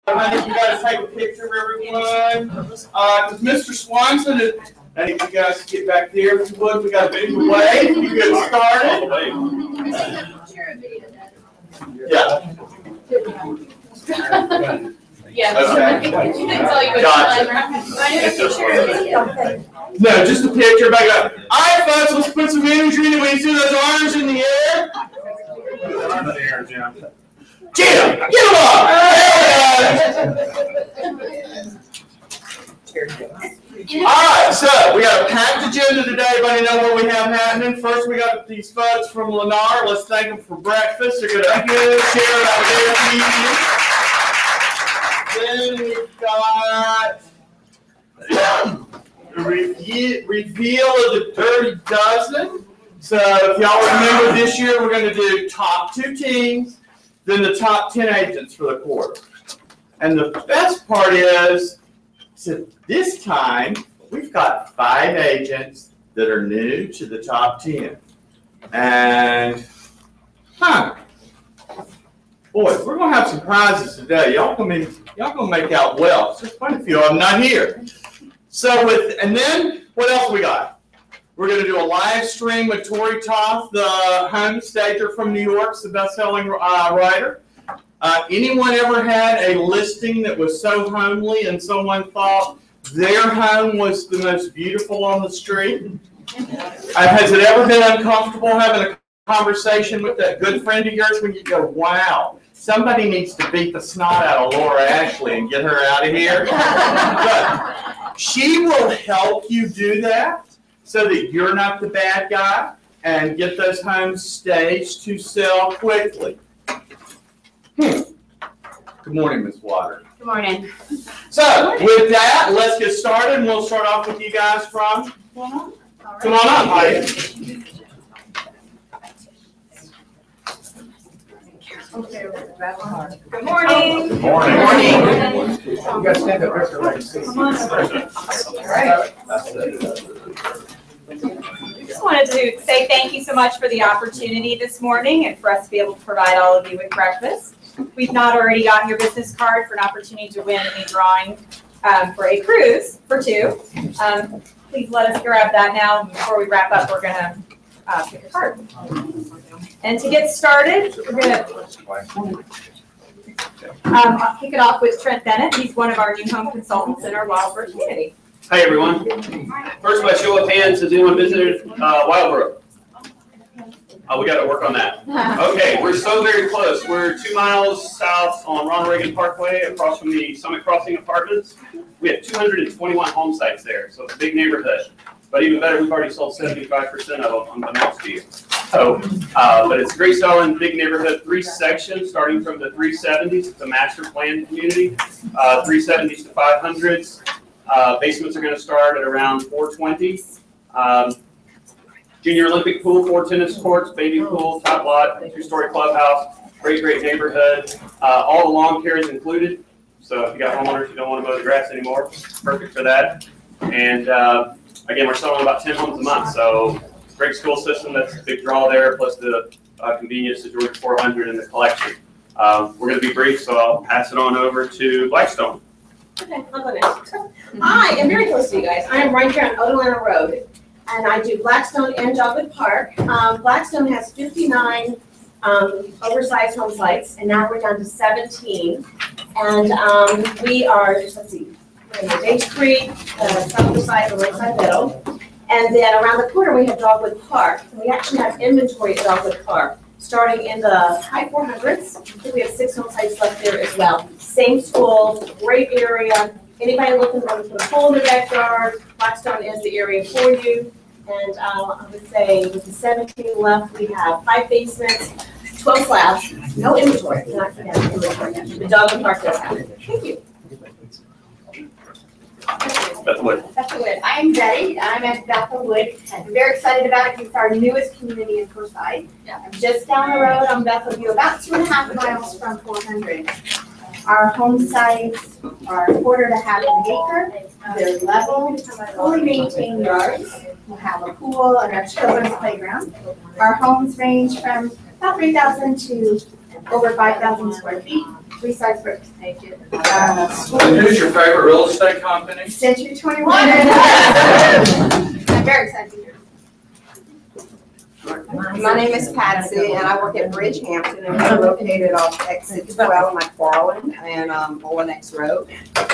I need you guys to take a picture of everyone. Because Mr. Swanson, I need you guys to get back there if you would. We got a big wave. You get started. Yeah. Yeah. Okay. Gotcha. No, just a picture. Back up. All right, folks, let's put some energy into it. You see those arms in the air? Jim, get them up! All right, so we got a packed agenda today. Everybody know what we have happening? First, we got these folks from Lennar. Let's thank them for breakfast. They're going to share about their Then we've got the reveal of the Dirty Dozen. So if y'all remember this year, we're going to do top 2 teams, then the top 10 agents for the quarter. And the best part is, so this time, we've got 5 agents that are new to the top 10. And, boy, we're going to have some prizes today. Y'all gonna make out well. There's quite a few of them not here. So and then, what else we got? We're going to do a live stream with Tori Toth, the home stager from New York, the best-selling writer. Anyone ever had a listing that was so homely and someone thought their home was the most beautiful on the street? Has it ever been uncomfortable having a conversation with that good friend of yours when you go, wow, somebody needs to beat the snot out of Laura Ashley and get her out of here? But she will help you do that so that you're not the bad guy and get those homes staged to sell quickly. Good morning, Ms. Water. Good morning. So, with that, let's get started. And we'll start off with you guys from. Come on up, Heidi. Good morning. Good morning. You guys stand up here. I just wanted to say thank you so much for the opportunity this morning and for us to be able to provide all of you with breakfast. We've not already gotten your business card for an opportunity to win a drawing for a cruise for 2. Please let us grab that now. Before we wrap up, we're going to pick a card. And to get started, we're going to I'll kick it off with Trent Bennett. He's one of our new home consultants in our Wildbrook community. Hi, everyone. First, by show of hands, has anyone visited Wildbrook? We got to work on that. Okay, we're so very close. We're 2 miles south on Ronald Reagan Parkway, across from the Summit Crossing Apartments. We have 221 home sites there, so it's a big neighborhood. But even better, we've already sold 75% of them unbeknownst to you. So, but it's great selling, big neighborhood, 3 sections, starting from the 370s, it's a master plan community, 370s to 500s. Basements are going to start at around 420. Junior Olympic pool, 4 tennis courts, baby pool, top lot, 2-story clubhouse, great neighborhood. All the lawn care is included. So if you got homeowners who don't want to mow the grass anymore, perfect for that. And again, we're selling about 10 homes a month. So great school system, that's a big draw there, plus the convenience to Georgia 400 in the collection. We're going to be brief, so I'll pass it on over to Blackstone. Okay, I'll go next. Hi, I'm very close to you guys. I am right here on Otalana Road, and I do Blackstone and Dogwood Park. Blackstone has 59 oversized home sites, and now we're down to 17. And we are, let's see, we're in the Dates Creek, south side, the Lakeside Meadow. And then around the corner, we have Dogwood Park. And we actually have inventory at Dogwood Park, starting in the high 400s. I think we have 6 home sites left there as well. Same school, great area. Anybody looking to put a pool in the backyard, Blackstone is the area for you. And I would say with the 17 left, we have 5 basements, 12 slabs, no inventory. Not forget inventory. The Dogwood Park does have it. Thank you. Bethelwood. Bethelwood. I'm Betty. I'm at Bethelwood. I'm very excited about it. It's our newest community in Forsyth. I'm just down the road on Bethelview, about 2.5 miles from 400. Our home sites are 1/4 to 1/2 acre. They're level, fully maintained yards. We'll have a pool and our children's playground. Our homes range from about $3,000 to over 5,000 square feet, 3 size bricks. And who's your favorite real estate company? Century 21. I'm very excited to hear. My name is Patsy, and I work at Bridgehampton, and we're located off exit 12, McFarland, and Owen X Road.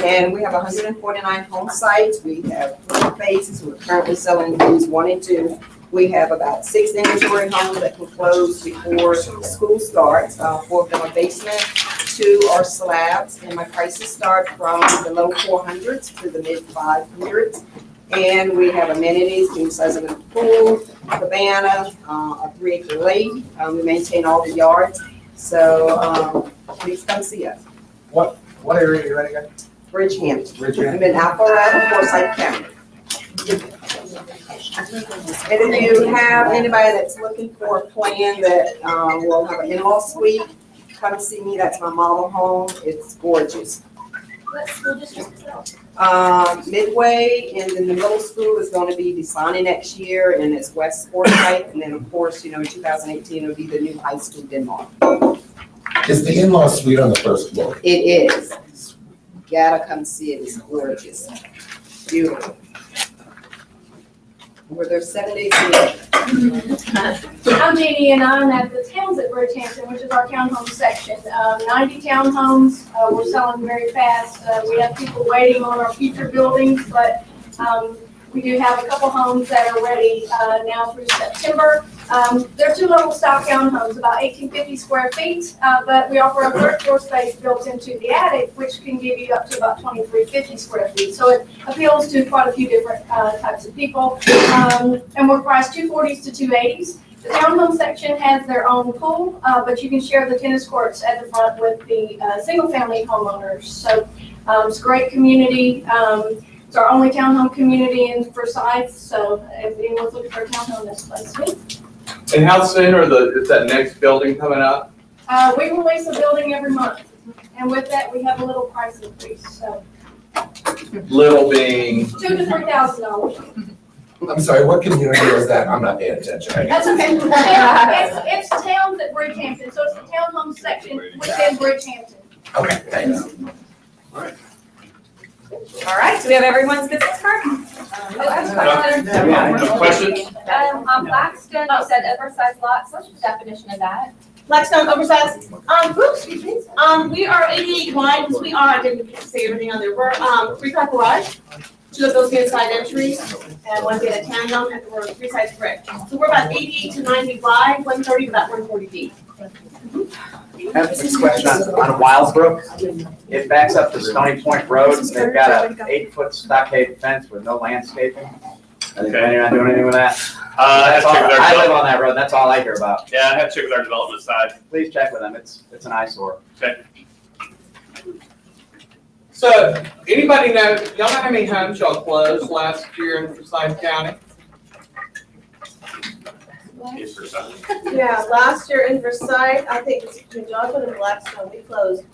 And we have 149 home sites. We have 4 phases. We're currently selling phase 1 and 2. We have about 6 inventory homes that can close before school starts. 4 of them are basement, 2 are slabs, and my prices start from the low 400s to the mid 500s. And we have amenities, king size of a pool, cabana, a 3-acre lake. We maintain all the yards. So please come see us. What area are you in again? Bridgehampton. I'm in Alpharetta, Forsyth County. And if you have anybody that's looking for a plan that will have an in-law suite, come see me. That's my model home. It's gorgeous. What school district is that? Midway, and then the middle school is going to be designing next year, and it's West Forsyth. And then, of course, in 2018, it'll be the new high school, Denmark. Is the in-law suite on the first floor? It is. Gotta come see it. It's gorgeous. Beautiful. We're there 7 days a week. I'm Jeannie, and I'm at the Towns at Bridgehampton, which is our townhome section. 90 townhomes. We're selling very fast. We have people waiting on our future buildings, but we do have a couple homes that are ready now through September. They're 2-level style townhomes, about 1,850 square feet, but we offer a 3rd floor space built into the attic, which can give you up to about 2,350 square feet. So it appeals to quite a few different types of people. And we're priced $240s to $280s. The townhome section has their own pool, but you can share the tennis courts at the front with the single-family homeowners. So it's a great community. It's our only townhome community in Forsyth, so if anyone's looking for a townhome, this place is good. And how soon is that next building coming up? We release a building every month, and with that, we have a little price increase, so Little being, $2,000 to $3,000. I'm sorry, what community is that? I'm not paying attention. That's okay. It's Towns at Bridgehampton, so it's the townhome section within Bridgehampton. Okay, thanks. All right, so we have everyone's business card? No questions? On Blackstone, you said oversized lots, what's the definition of that? Blackstone oversized, we are 88 wide, because we are, I didn't say everything on there, we're, 3-car garage, 2 of those get side entries, and 1 get a tandem, and we're 3 sides brick. So we're about 88 to 90 wide, 130 to about 140 deep. I have a question on Wildbrook. It backs up to Stony Point Road. They've got a 8-foot stockade fence with no landscaping. Are they planning on doing anything with that? I live on that road. That's all I hear about. Yeah, I have to check with our development side. Please check with them. It's an eyesore. Okay. so anybody know, y'all know how many homes y'all closed last year in Forsyth County? Yes, for some. Yeah, last year in Versailles, I think it's between Joplin and Blackstone, we closed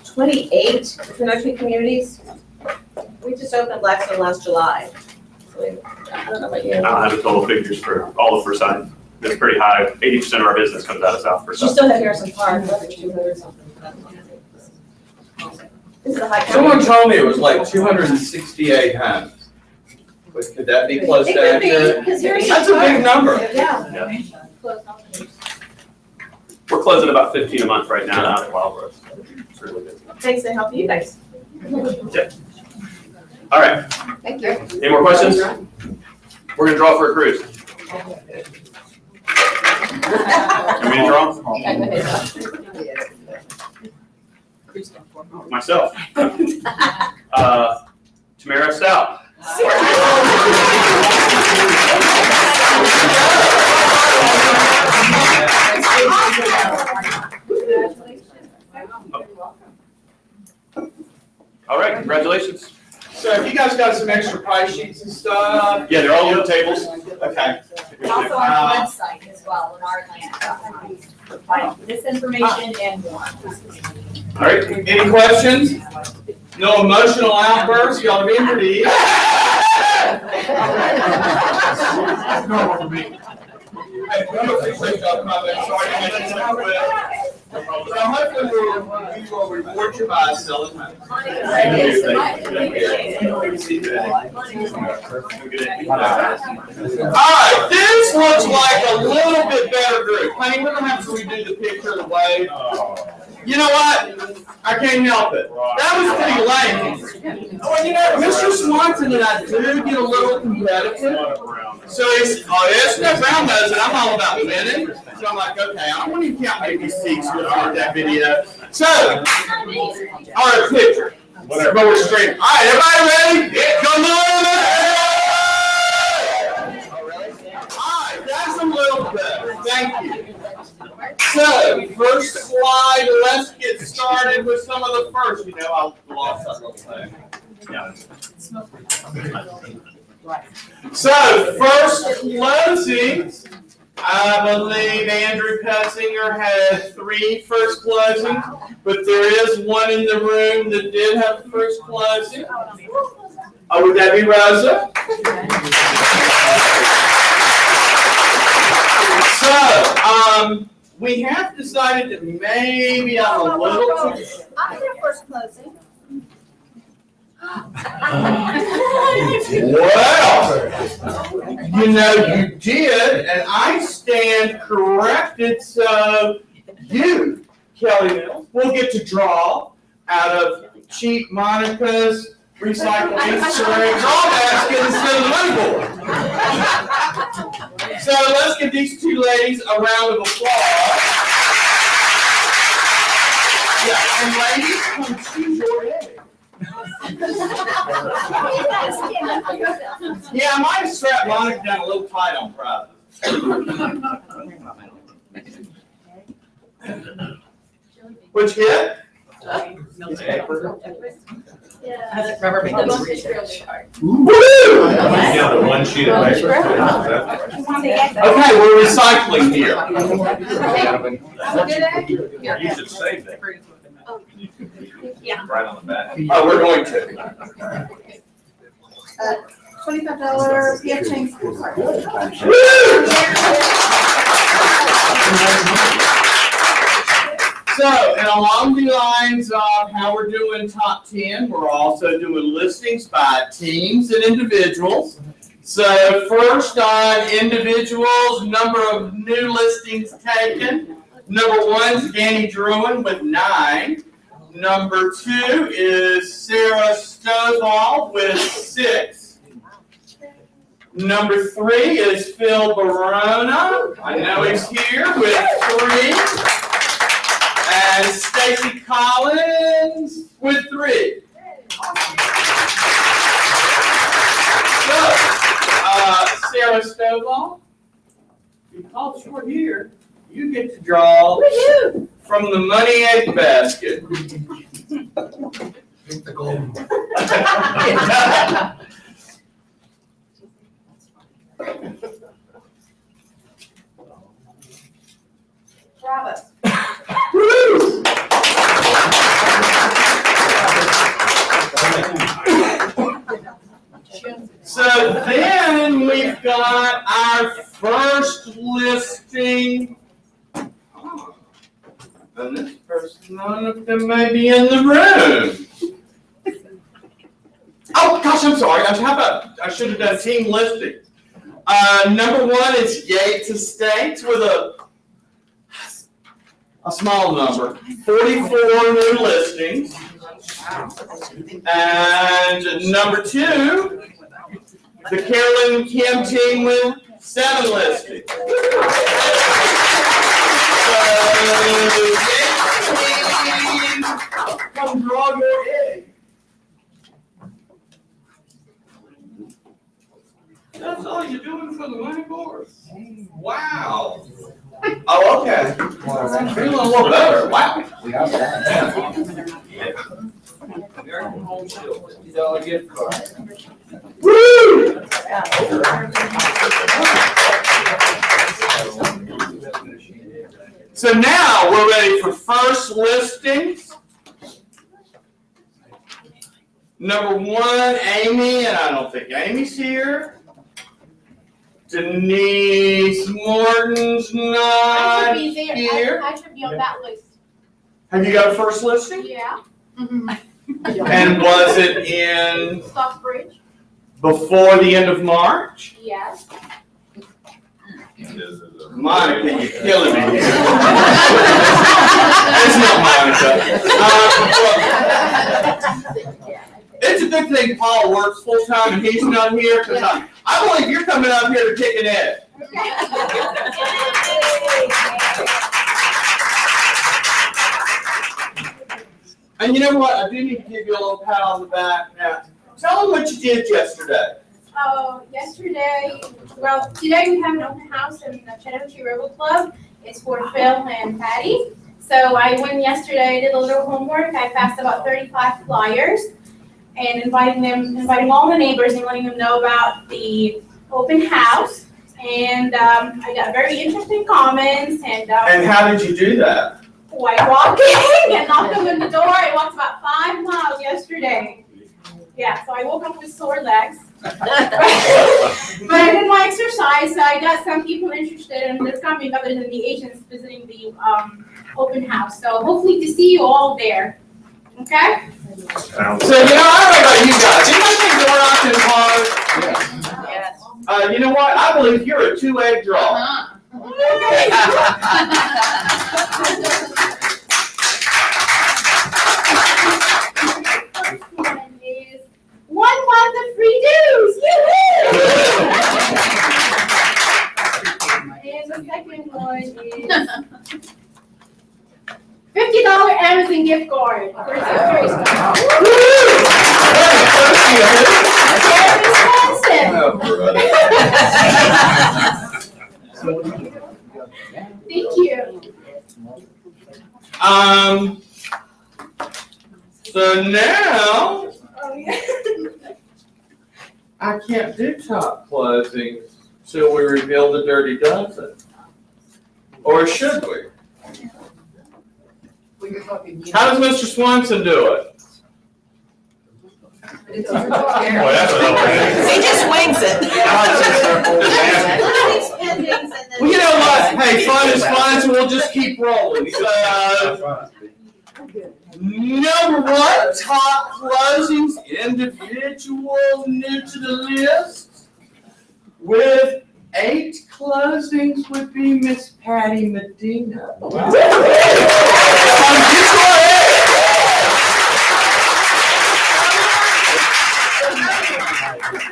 28 international communities. We just opened Blackstone last July. So I don't know about you. I don't have the total figures for all of Forsyth. It's pretty high. 80% of our business comes out of South You Forsyth. still have Harrison Park, another 200 something. This is a high. Someone told me it was like 268 homes. But could that be close to It could be, accurate? because Harrison That's a big Park- number. Yeah. We're closing about 15 a month right now out of Wildbrook. It's really busy. Thanks to help you guys. All right. Thank you. Any more questions? We're gonna draw for a cruise. You mean draw? Myself. Tamara Stout. All right, congratulations. So have you guys got some extra price sheets and stuff? Yeah, they're all on the tables. Okay. Also on our website as well, in our land. Find this information and more. All right. Any questions? No emotional outbursts? Y'all being pretty. Hey, I'm gonna appreciate y'all coming. Sorry to make this happen. So hopefully we will reward you by selling homes. Alright, this looks like a little bit better group. Honey, we're gonna have to redo the picture of the wave. You know what? I can't help it. That was pretty lame. Oh, you know, Mr. Swanson and I do get a little competitive. So he's, Steph Brown knows that I'm all about winning. So I'm like, okay, I don't want to count maybe 6 with that video. So, all right, picture. Whatever. But we're streaming. All right, everybody ready? Yeah, come on! All right, that's a little better. Thank you. So, first slide, let's get started with some of the first. You know, I lost that little thing. Yeah. So, first closings. I believe Andrew Petzinger had 3 first closings, but there is one in the room that did have the first closing. Oh, would that be Rosa? So, we have decided that maybe I'm a little too. I had a first closing. Well, you know you did, and I stand corrected. So you, Kelly Mills, will get to draw out of cheap Monica's recycling syringe draw basket instead of the money board. So let's give these 2 ladies a round of applause. Yeah, and ladies, come choose your egg. Yeah, I might have strapped Monica down a little tight on prizes. What'd you get? Yeah. Rubber band. Woo! Yeah, the one sheet of paper. Okay, we're recycling here. You should save that. Yeah. Right on the back. Oh, we're going to. $25 PF Chang's card. So, and along the lines of how we're doing top 10, we're also doing listings by teams and individuals. So first on individuals, number of new listings taken. Number 1 is Danny Druin with 9. Number 2 is Sarah Stovall with 6. Number 3 is Phil Barona. I know he's here with 3. And Stacy Collins with 3. So, Sarah Stovall, because you're here, you get to draw from the money egg basket. Pick the golden one. Bravo. Woo! So then we've got our first listing. Oh, and this person, none of them may be in the room. Oh gosh, I'm sorry. How about I should have done team listing. Number 1 is Yates Estates with a small number, 44 new listings. And number 2, the Carolyn Kim team with 7 listings. So, come draw your egg. That's all you're doing for the money board? Wow. Oh, okay. I'm feeling a little better. Wow. $50 gift card. Woo! So now we're ready for first listings. Number 1, Amy, and I don't think Amy's here. Denise Morton's not here. I should be on that list. Have you got a first listing? Yeah. And was it in Stockbridge? before the end of March? Yes. Monica, you're killing me here. It's not Monica. It's a good thing Paul works full time and he's not here, because I believe you're coming out here to kick an egg. And you know what? I do need to give you a little pat on the back now. Tell them what you did yesterday. Yesterday, well, today we have an open house in the Chattahoochee River Club. It's for Phil and Patty. So I went yesterday, did a little homework. I passed about 35 flyers and inviting all the neighbors and letting them know about the open house. And I got very interesting comments and how did you do that? White walking and knocked on the door. I walked about 5 miles yesterday. Yeah, so I woke up with sore legs. But I did my exercise, so I got some people interested in this coming other than the agents visiting the open house. So hopefully to see you all there. Okay? So, I don't know about you guys. Anybody think door knocking is hard? Yes. You know what? I believe you're a 2-egg draw. One month of free dues! And the second one is $50 Amazon gift card for Secretary Thank you. So now I can't do top closings till we reveal the Dirty Dozen. Or should we? How does Mr. Swanson do it? Boy, that's what He just wings it. Well, you know what? Hey, fun is fun, so we'll just keep rolling. So, number one, top closings, individual new to the list. With 8 closings would be Miss Patty Medina.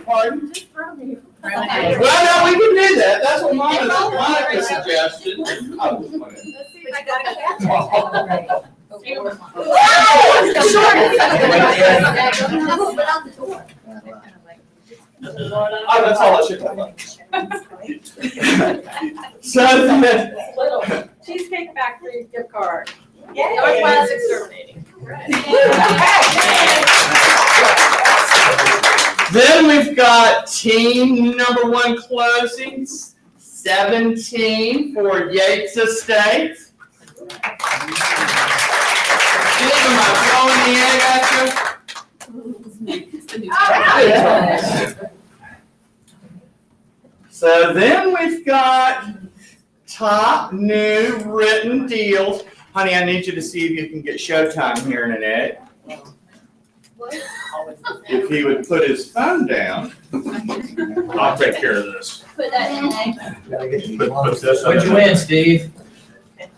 Pardon? Well, no, we can do that. That's what Monica suggested. Let's see if I got Oh, that's all I should have. So then, Cheesecake Factory gift card. Yay. Northwest Exterminating. then we've got team number 1 closings, 17 for Yates Estates. Am I throwing the egg at you? So then we've got top new written deals. Honey, I need you to see if you can get Showtime here in an egg. If he would put his phone down. I'll take care of this. Put that in there. Put this What'd you win, Steve?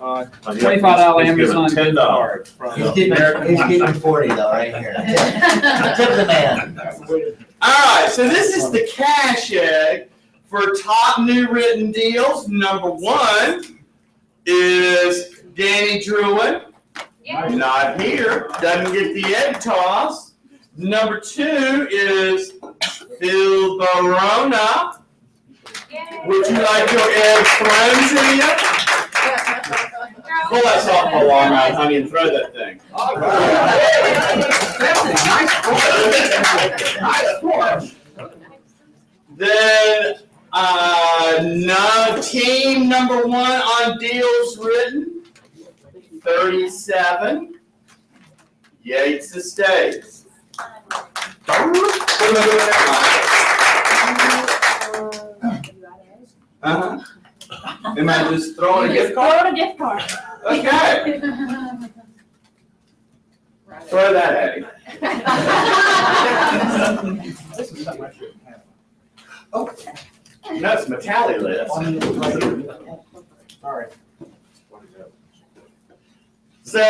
$25 Amazon gift card. He's getting 40 though, right here. Tip the man. All right, so this is the cash egg for top new written deals. Number 1 is Danny Druin. Not here, doesn't get the egg toss. Number 2 is Phil Barona. Would you like your egg thrown to you? Pull that softball arm out, honey, and throw that thing. All right. Then, team number 1 on deals written, 37, Yates Estates. Am I just throwing a gift card? Throw a gift card. Okay. Throw that at him. Oh, no, it's Metalli list. Sorry. So,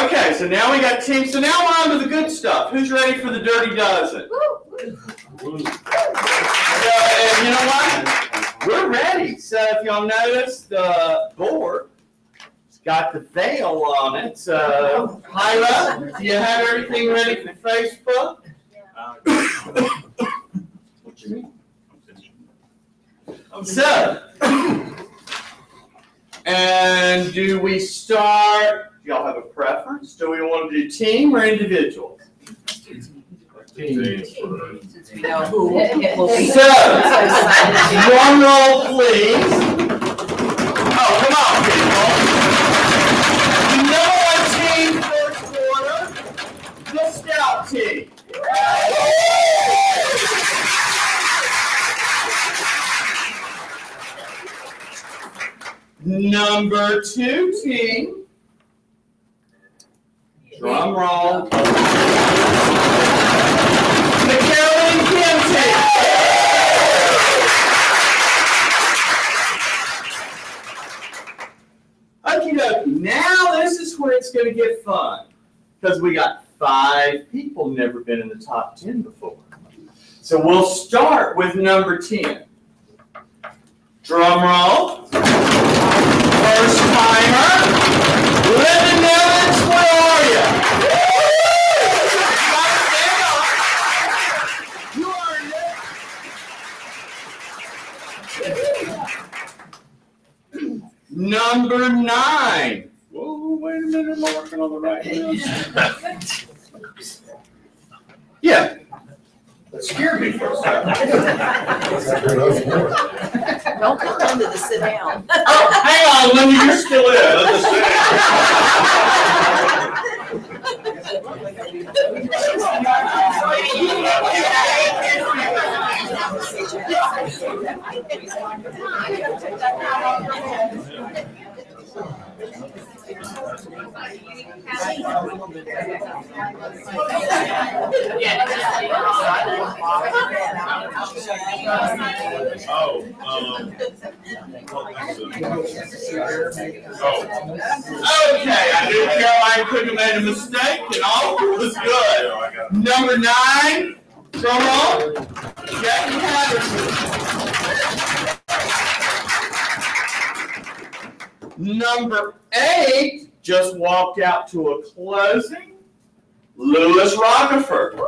okay, so now we got teams. So now we're on to the good stuff. Who's ready for the Dirty Dozen? And you know what? We're ready. So if y'all notice, the board has got the veil on it. So, Hyla, do you have everything ready for Facebook? What you mean? So, and do we start? Do y'all have a preference? Do we want to do team or individual? Team. Since we know who will be. So, drum roll, please. Oh, come on, people. The number 1 team, first quarter, the Scout team. Number 2 team, drum roll, the Carolyn Kim team. Okie dokie, now this is where it's going to get fun, because we got 5 people never been in the top 10 before. So we'll start with number 10. Drum roll. First timer. Linda Nevins, where are you? You are it. Number 9. Whoa, wait a minute, am I working on the right list? Yeah. That scared me for a second. Don't come under the sit down. Oh, hang on, Linda, you're still in. Let us sit Okay, I knew Caroline couldn't have made a mistake, and all was good. Number 9, drum roll, Jackie Patterson. Number 8 just walked out to a closing, Lewis Rockefeller.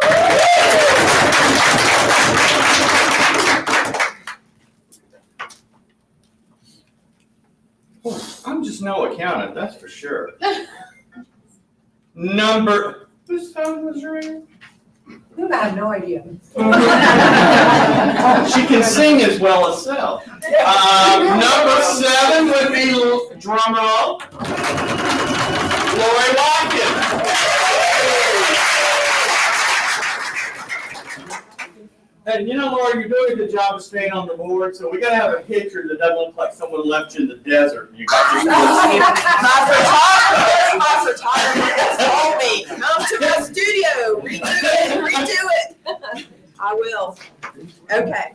I'm just no accountant, that's for sure. Number, whose phone was ringing? I have no idea. She can sing as well as sell. Number 7 would be, drum roll, Lori Watkins. And you know, Lori, you're doing a good job of staying on the board, so we gotta have a picture that doesn't look like someone left you in the desert. You got your My photographer told me, come to my studio, redo it. I will. Okay.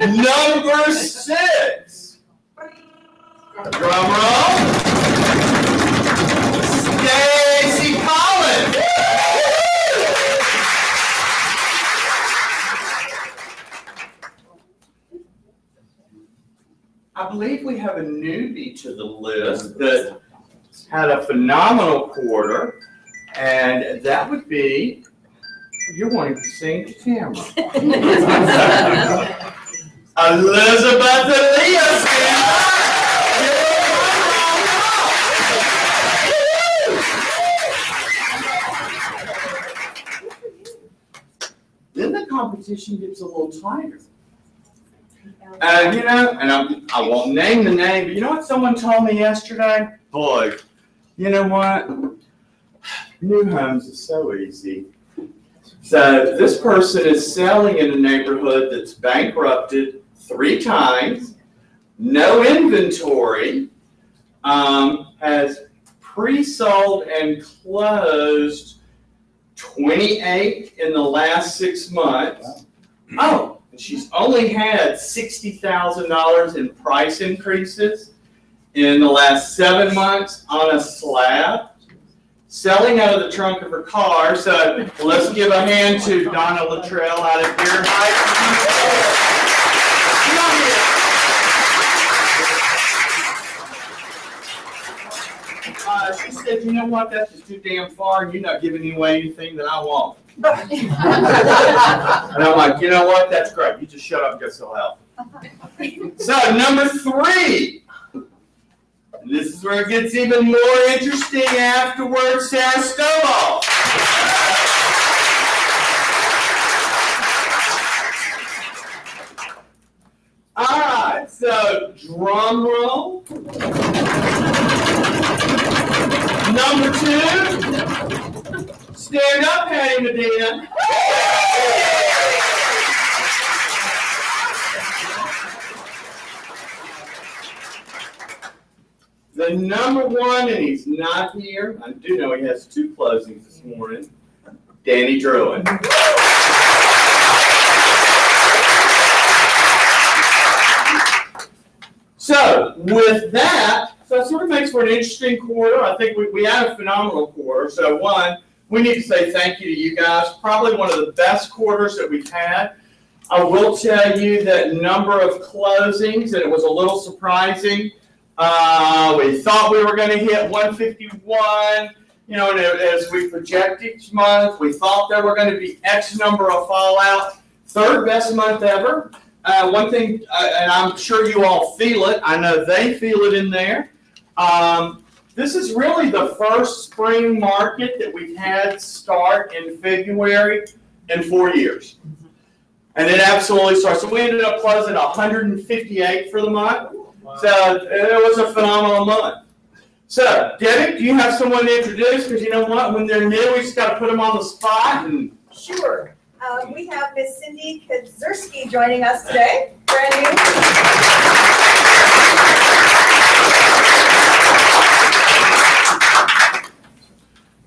Number 6. Drum roll. Stacy Collins. I believe we have a newbie to the list that had a phenomenal quarter, and that would be, you're wanting to sing to Tamara. Elizabeth Elias. Then the competition gets a little tighter. You know, and I won't name the name, but you know what someone told me yesterday? Boy, you know what? New homes is so easy. So this person is selling in a neighborhood that's bankrupted 3 times, no inventory, has pre-sold and closed 28 in the last 6 months. Oh, and she's only had $60,000 in price increases in the last 7 months on a slab, selling out of the trunk of her car. So let's give a hand to Donna Luttrell out of Deer Heights. She said, you know what, that's just too damn far, and you're not giving me away anything that I want. And I'm like, you know what, that's great, you just shut up and go sell out. So, number 3. And this is where it gets even more interesting afterwards, Sarah Stovall. All right, so drum roll. Number 2, stand up, Patty Medina. The number 1, and he's not here. I do know he has 2 closings this morning. Danny Druin. So with that, so it sort of makes for an interesting quarter. I think we had a phenomenal quarter. So 1, we need to say thank you to you guys. Probably one of the best quarters that we've had. I will tell you that number of closings, and it was a little surprising. We thought we were going to hit 151, you know, and as we project each month, we thought there were going to be X number of fallout. 3rd best month ever. One thing, and I'm sure you all feel it, I know they feel it in there. This is really the first spring market that we've had start in February in 4 years. And it absolutely starts. So we ended up closing 158 for the month. Wow. So it was a phenomenal month. So, Debbie, do you have someone to introduce? Because you know what? When they're new, we just got to put them on the spot. And sure. We have Miss Cindy Kadzierski joining us today. Brand new.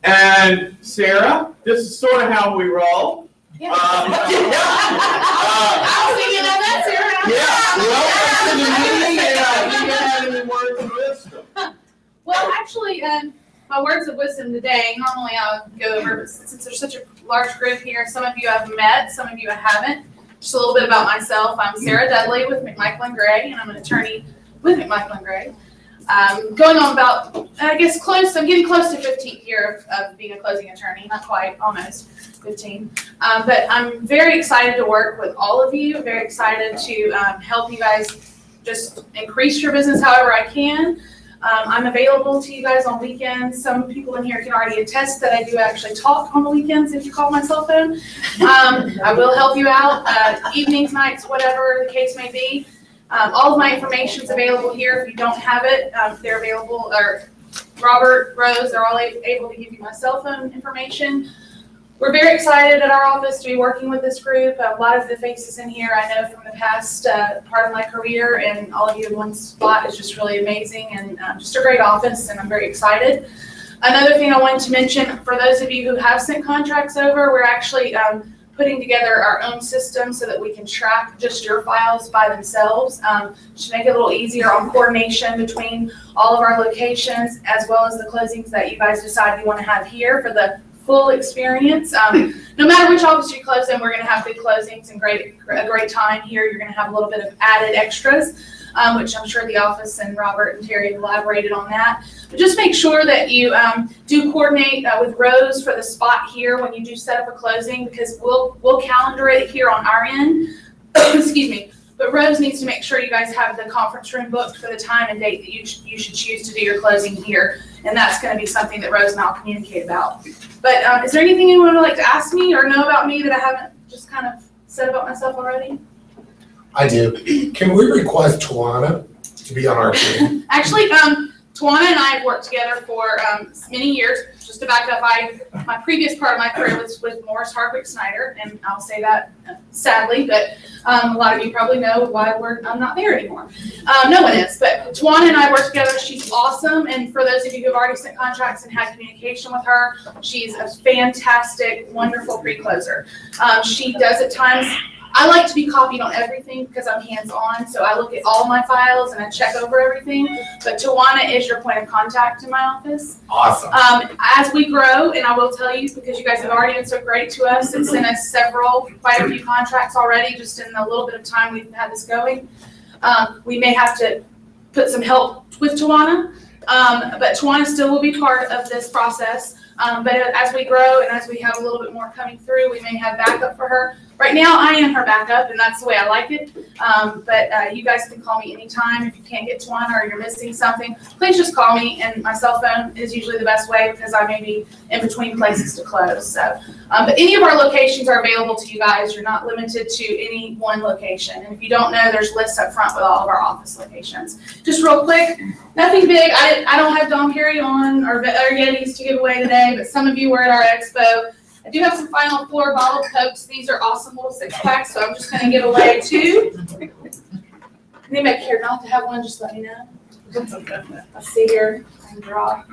And Sarah, this is sort of how we roll. Yeah. I was thinking of that, Sarah. Yeah. Welcome to the meeting. You have any words of wisdom? Well, actually, my words of wisdom today, normally I'll go over, but since there's such a large group here, some of you I've met, some of you I haven't. Just a little bit about myself. I'm Sarah Dudley with McMichael & Gray, and I'm an attorney with McMichael & Gray. Going on about, I guess, I'm getting close to 15 years of being a closing attorney, not quite, almost 15. But I'm very excited to work with all of you, very excited to help you guys just increase your business however I can. I'm available to you guys on weekends. Some people in here can already attest that I do actually talk on the weekends if you call my cell phone. I will help you out, evenings, nights, whatever the case may be. All of my information is available here. If you don't have it, they're available, or Robert, Rose, they're all able to give you my cell phone information. We're very excited at our office to be working with this group. A lot of the faces in here I know from the past part of my career, and all of you in one spot is just really amazing, and just a great office, and I'm very excited. Another thing I wanted to mention, for those of you who have sent contracts over, we're actually putting together our own system so that we can track just your files by themselves, to make it a little easier on coordination between all of our locations, as well as the closings that you guys decide you want to have here for the full experience. No matter which office you close in, we're going to have good closings and a great time here. You're going to have a little bit of added extras, which I'm sure the office and Robert and Terry elaborated on that. But just make sure that you do coordinate with Rose for the spot here when you do set up a closing, because we'll calendar it here on our end. Excuse me. But Rose needs to make sure you guys have the conference room booked for the time and date that you should choose to do your closing here. And that's going to be something that Rose and I'll communicate about. But is there anything anyone would like to ask me or know about me that I haven't just kind of said about myself already? I do. Can we request Tawana to be on our team? Actually, Tawana and I have worked together for many years. Just to back up, my previous part of my career was with Morris Hardwick Snyder, and I'll say that sadly, but a lot of you probably know why I'm not there anymore. No one is, but Tawana and I work together. She's awesome, and for those of you who have already sent contracts and had communication with her, she's a fantastic, wonderful pre-closer. She does at times. I like to be copied on everything because I'm hands-on, so I look at all my files and I check over everything. But Tawana is your point of contact in my office. Awesome. As we grow, and I will tell you, because you guys have already been so great to us and sent us quite a few contracts already, just in the little bit of time we've had this going, we may have to put some help with Tawana. But Tawana still will be part of this process. But as we grow and as we have a little bit more coming through, we may have backup for her. Right now, I am her backup, and that's the way I like it. But you guys can call me anytime. If you can't get to one or you're missing something, please just call me. And my cell phone is usually the best way because I may be in between places to close. So, but any of our locations are available to you guys. You're not limited to any one location. And if you don't know, there's lists up front with all of our office locations. Just real quick, nothing big. I don't have Dom Perry on or Yetis to give away today, but some of you were at our expo. I do have some Final Floor bottled Cokes. These are awesome little 6-packs, so I'm just going to give away 2. Anybody care not to have one, just let me know. Let's see here. I can draw.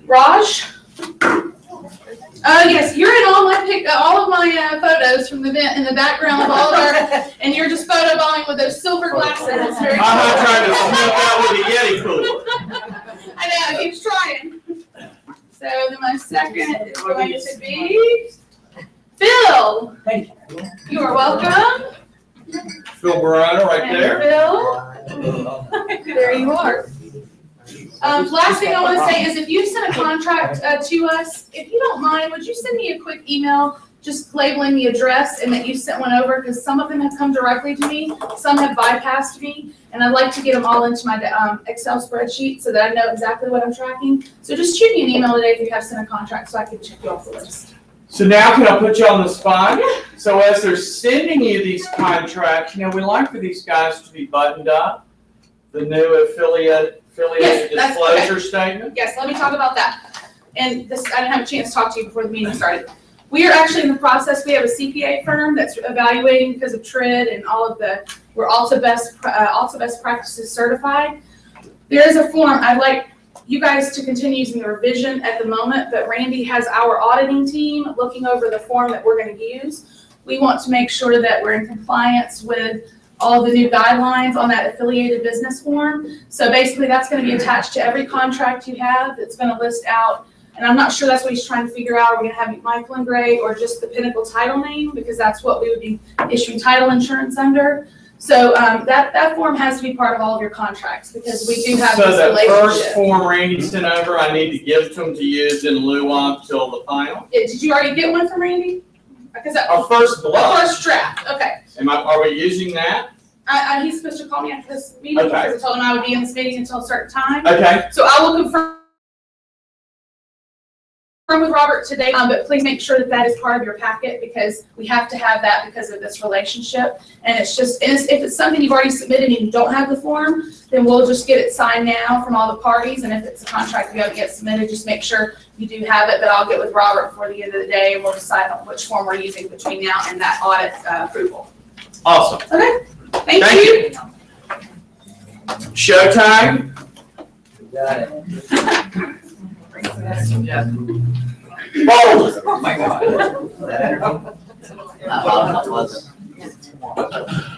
Raj? Yes, you're in all of my photos from the event in the background of all of our, and you're just photobombing with those silver glasses. It's very I'm not trying to sneak out with a Yeti cooler. I know, he's trying. So then my second is going to be Phil. Thank you. You are welcome. Phil Barano right And there. Phil. There you are. Last thing I want to say is if you send a contract to us, if you don't mind, would you send me a quick email just labeling the address and that you sent one over, because some of them have come directly to me, some have bypassed me, and I'd like to get them all into my Excel spreadsheet so that I know exactly what I'm tracking. So just shoot me an email today if you have sent a contract so I can check you off the list. So now can I put you on the spot? So as they're sending you these contracts, we like for these guys to be buttoned up. The new affiliated disclosure statement. Yes, let me talk about that. And this, I didn't have a chance to talk to you before the meeting started. We are actually in the process. We have a CPA firm that's evaluating because of TRID and all of we're also best practices certified. There is a form. I'd like you guys to continue using the revision at the moment, but Randy has our auditing team looking over the form that we're going to use. We want to make sure that we're in compliance with all the new guidelines on that affiliated business form. So basically that's going to be attached to every contract you have. That's going to list out, and I'm not sure that's what he's trying to figure out. Are we going to have Michael and Gray or just the Pinnacle title name, because that's what we would be issuing title insurance under. So that form has to be part of all of your contracts because we do have this relationship. So the first form Randy sent over, I need to give to him to use in lieu of till the final? Did you already get one from Randy? Because Our first block. first draft, okay. Are we using that? He's supposed to call me after this meeting Okay. because I told him I would be in this meeting until a certain time. Okay. So I will confirm with Robert today, but please make sure that that is part of your packet because we have to have that because of this relationship. And it's just, if it's something you've already submitted and you don't have the form, then we'll just get it signed now from all the parties. And if it's a contract you haven't yet submitted, just make sure you do have it. But I'll get with Robert before the end of the day and we'll decide on which form we're using between now and that audit approval. Awesome. Okay. Thank you. Showtime. Got it. Oh my God.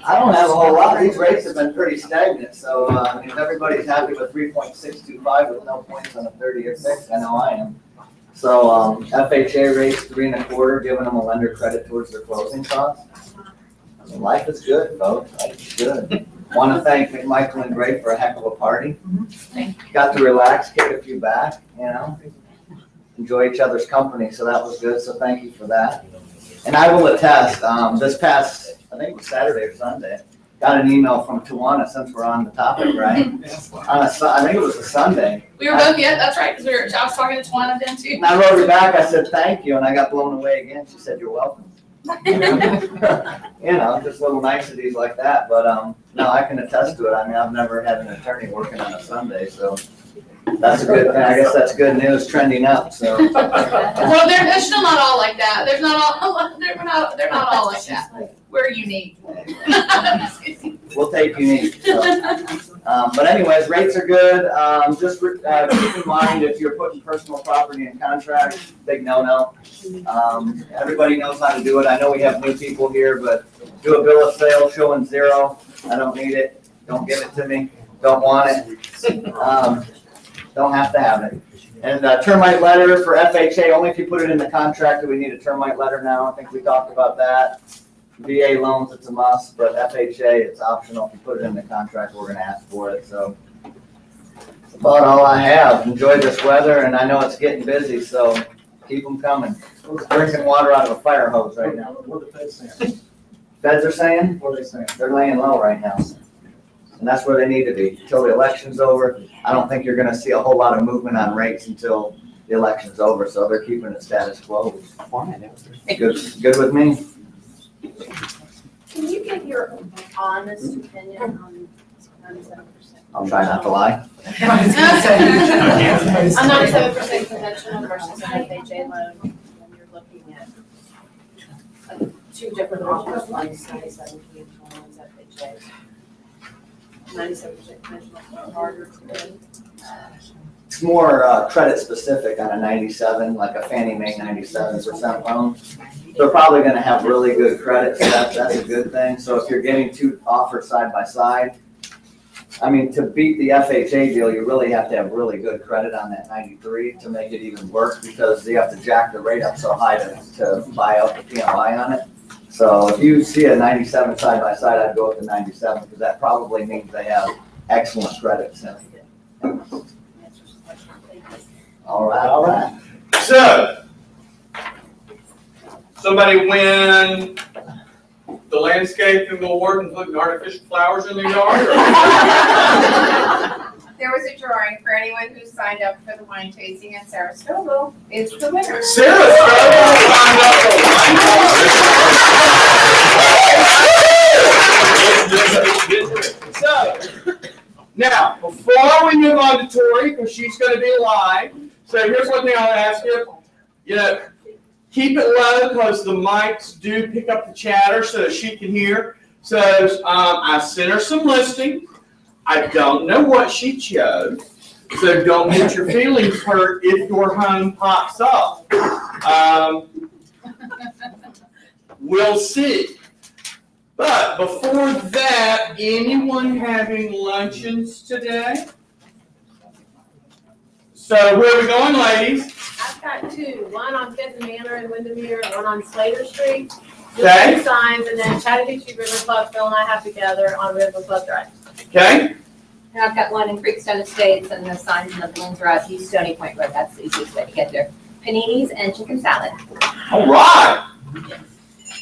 I don't have a whole lot. These rates have been pretty stagnant, so if everybody's happy with 3.625 with no points on a 30-year fix, I know I am. So FHA rates 3 1/4, giving them a lender credit towards their closing costs. I mean, life is good, folks. Life is good. Want to thank Michael and Gray for a heck of a party. Got to relax, kick a few back, enjoy each other's company, so that was good, so thank you for that. And I will attest, this past, I think it was Saturday or Sunday, got an email from Tawana, since we're on the topic, right? I think it was a Sunday. We were both, yeah, that's right, because I was talking to Tawana then too. And I wrote her back, I said, thank you, and I got blown away again. She said, you're welcome. You know, just little niceties like that, but, no, I can attest to it. I mean, I've never had an attorney working on a Sunday, so that's a good thing. I guess that's good news, trending up, so. Well, they're still not all like that. They're not all like that. We're unique. We'll take unique, so. But anyways, rates are good. Just keep in mind, if you're putting personal property in contract, big no-no. Everybody knows how to do it. I know we have new people here, but do a bill of sale showing 0. I don't need it. Don't give it to me. Don't want it. Don't have to have it. And termite letter for FHA, only if you put it in the contract do we need a termite letter now. I think we talked about that. VA loans, it's a must, but FHA, it's optional. If you put it in the contract, we're gonna ask for it, so. That's about all I have. Enjoy this weather, and I know it's getting busy, so keep them coming. Drinking water out of a fire hose right now. What are the feds saying? Feds are saying? What are they saying? They're laying low right now. And that's where they need to be. Until the election's over, I don't think you're gonna see a whole lot of movement on rates until the election's over, so they're keeping it status quo. Good with me? Can you give your honest opinion on 97%? I'll try not to lie. On 97% conventional versus an FHA loan, when you're looking at two different offers, like 97 conventional loans, FHA. 97% conventional, harder to win. It's more credit specific on a 97, like a Fannie Mae 97% loan. They're probably gonna have really good credit, so that's a good thing. So if you're getting two offers side by side, I mean, to beat the FHA deal, you really have to have really good credit on that 93 to make it even work, because you have to jack the rate up so high to buy out the PMI on it. So if you see a 97 side by side, I'd go with the 97, because that probably means they have excellent credit. So. All right. So, somebody win the landscaping award and putting artificial flowers in their yard? There was a drawing for anyone who signed up for the wine tasting, and Sarah Stovall is the winner. Sarah Stovall signed up for wine. So, now, before we move on to Tori, because she's going to be live, so here's one thing I'll ask you. You know, keep it low because the mics do pick up the chatter so that she can hear. So I sent her some listing. I don't know what she chose, so don't get your feelings hurt if your home pops up. We'll see. But before that, anyone having luncheons today? So where are we going, ladies? I've got two, one on Fifth and Manor in Windermere, and one on Slater Street. Okay. Just signs, and then Chattahoochee River Club, Phil and I have together on River Club Drive. Okay. And I've got one in Creekstone Estates, and the signs and the balloons are at East Stony Point Road. That's the easiest way to get there. Paninis and chicken salad. All right.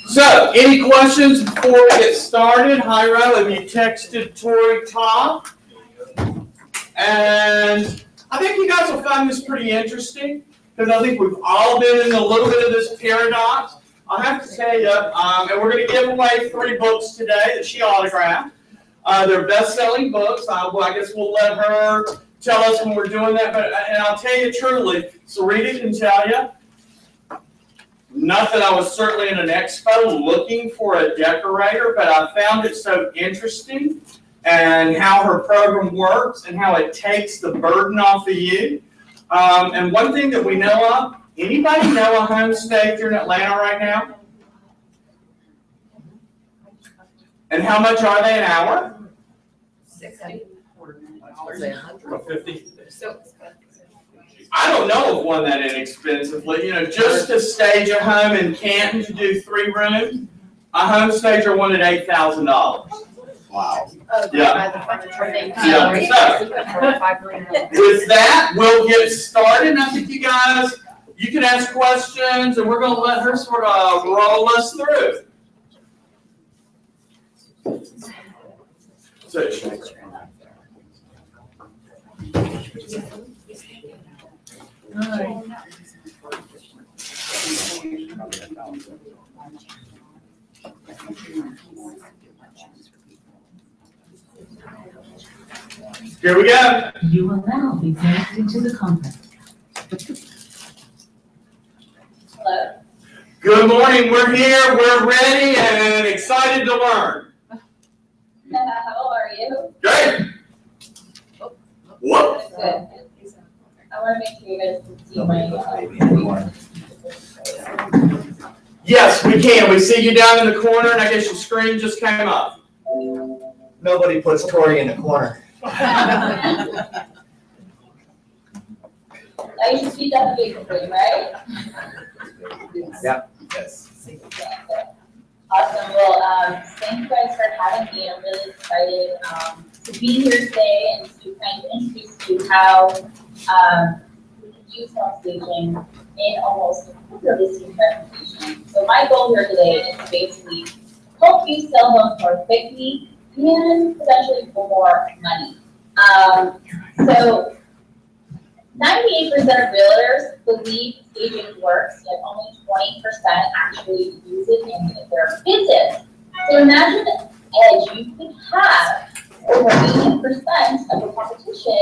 So, any questions before we get started? Hyro, have you texted Tori Top? And I think you guys will find this pretty interesting, because I think we've all been in a little bit of this paradox. I have to tell you, and we're going to give away 3 books today that she autographed. They're best-selling books. I guess we'll let her tell us when we're doing that. And I'll tell you truly, Sarita can tell you, not that I was certainly in an expo looking for a decorator, but I found it so interesting and how her program works and how it takes the burden off of you. And one thing that we know of, anybody know a home stager in Atlanta right now? And how much are they an hour? 60. Or 50. I don't know of one that inexpensively. You know, just to stage a home in Canton to do 3 rooms, a home stager wanted $8,000. Wow. Yeah. So, with that, we'll get started. I think you guys, you can ask questions, and we're going to let her sort of roll us through. So, Here we go. You will now be connected to the conference. Hello. Good morning. We're here. We're ready and excited to learn. How are you? Great. What? Good. I want to make sure you guys can see my. Yes, we can. We see you down in the corner, and I guess your screen just came up. Nobody puts Tori in the corner. Now you should see that big screen, right? Yep. Yes. Awesome. Well, thank you guys for having me. I'm really excited to be here today and to kind of introduce you how we can use home staging in almost a listing presentation. So my goal here today is to basically help you sell homes more quickly and potentially for more money. So 98% of realtors believe staging works, yet only 20% actually use it in their business. So imagine the edge you could have over 80% of the competition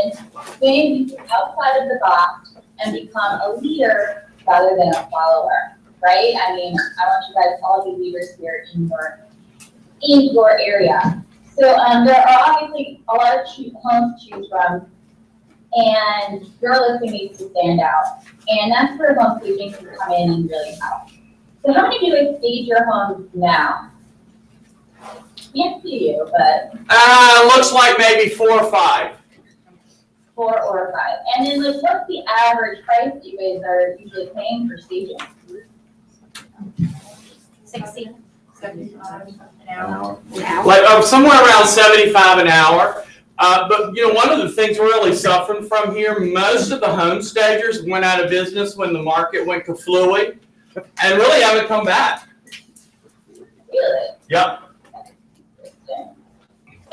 when you think outside of the box and become a leader rather than a follower, right? I mean, I want you guys all to be leaders here in your area. So there are obviously a lot of homes to choose from, and your listing needs to stand out. And that's where home staging can come in and really help. So how many of you guys stage your homes now? Can't see you, but. Looks like maybe 4 or 5. 4 or 5. And then like, what's the average price you guys are usually paying for staging? 60. 75 an hour. Like somewhere around 75 an hour. But you know, one of the things we're really suffering from here, most of the home stagers went out of business when the market went kaflooey and really haven't come back. Really? Yep.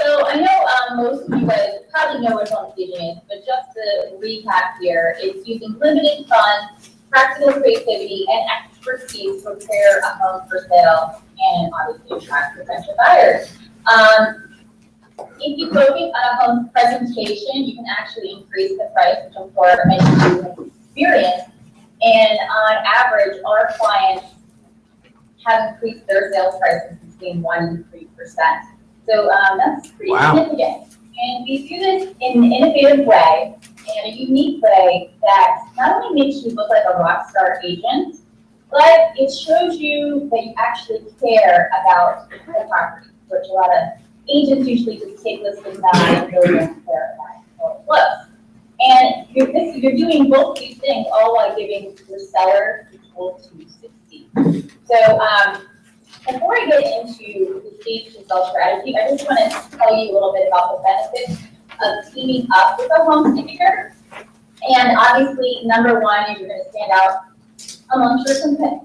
So I know most of you guys probably know what home staging is, but just to recap here, it's using limited funds, practical creativity, and expertise to prepare a home for sale and obviously attract potential buyers. If you focus on a home presentation, you can actually increase the price, which of course makes you experience. And on average, our clients have increased their sales prices between 1 and 3%. So that's pretty significant. And we do this in an innovative way and a unique way that not only makes you look like a rock star agent, but it shows you that you actually care about the property, which a lot of agents usually just take listings down and really don't care about how it looks. And you're doing both these things all while giving your seller the tool to succeed. So before I get into the stage to sell strategy, I just want to tell you a little bit about the benefits of teaming up with a home stager. And obviously, number one is you're going to stand out amongst your